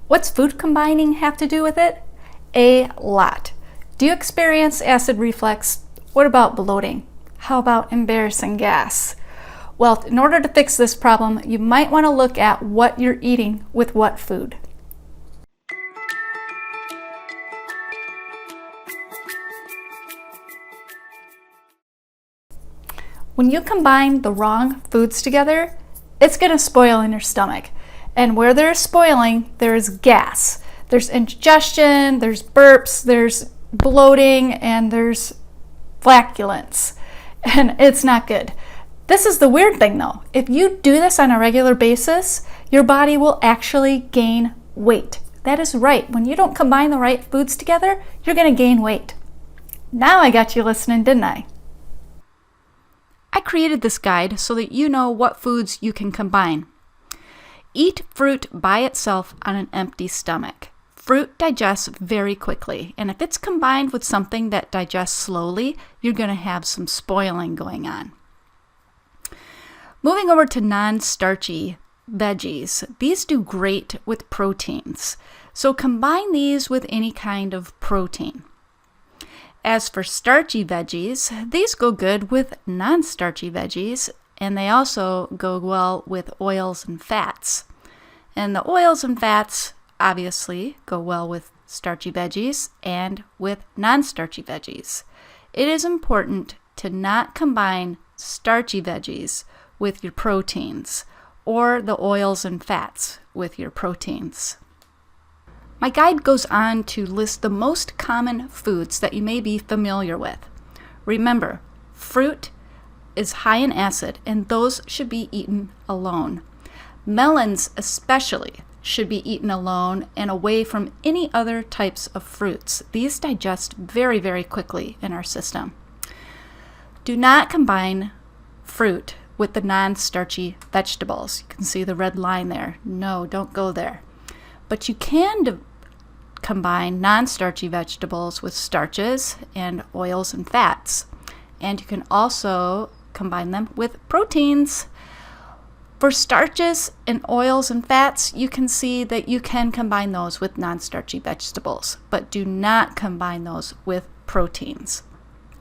What's food combining have to do with it? A lot. Do you experience acid reflux? What about bloating? How about embarrassing gas? Well, in order to fix this problem, you might want to look at what you're eating with what food. When you combine the wrong foods together, it's going to spoil in your stomach. And where there's spoiling, there's gas. There's indigestion, there's burps, there's bloating, and there's flatulence. And it's not good. This is the weird thing though. If you do this on a regular basis, your body will actually gain weight. That is right. When you don't combine the right foods together, you're going to gain weight. Now I got you listening, didn't I? I created this guide so that you know what foods you can combine. Eat fruit by itself on an empty stomach. Fruit digests very quickly, and if it's combined with something that digests slowly, you're going to have some spoiling going on. Moving over to non-starchy veggies. These do great with proteins, so combine these with any kind of protein. As for starchy veggies, these go good with non-starchy veggies, and they also go well with oils and fats. And the oils and fats obviously go well with starchy veggies and with non-starchy veggies. It is important to not combine starchy veggies with your proteins or the oils and fats with your proteins. My guide goes on to list the most common foods that you may be familiar with. Remember, fruit is high in acid, and those should be eaten alone. Melons especially should be eaten alone and away from any other types of fruits. These digest very, very quickly in our system. Do not combine fruit with the non-starchy vegetables. You can see the red line there. No, don't go there. But you can combine non-starchy vegetables with starches and oils and fats. And you can also combine them with proteins. For starches and oils and fats, you can see that you can combine those with non-starchy vegetables, but do not combine those with proteins.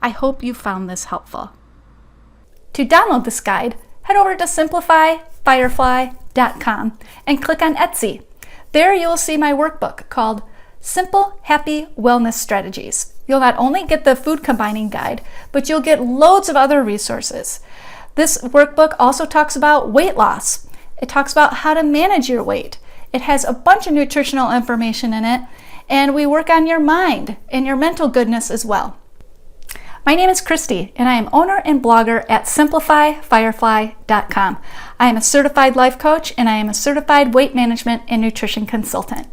I hope you found this helpful. To download this guide, head over to simplifyfirefly.com and click on Etsy. There you will see my workbook called Simple Happy Wellness Strategies. You'll not only get the food combining guide, but you'll get loads of other resources. This workbook also talks about weight loss. It talks about how to manage your weight. It has a bunch of nutritional information in it, and we work on your mind and your mental goodness as well. My name is Christy, and I am owner and blogger at simplifyfirefly.com. I am a certified life coach, and I am a certified weight management and nutrition consultant.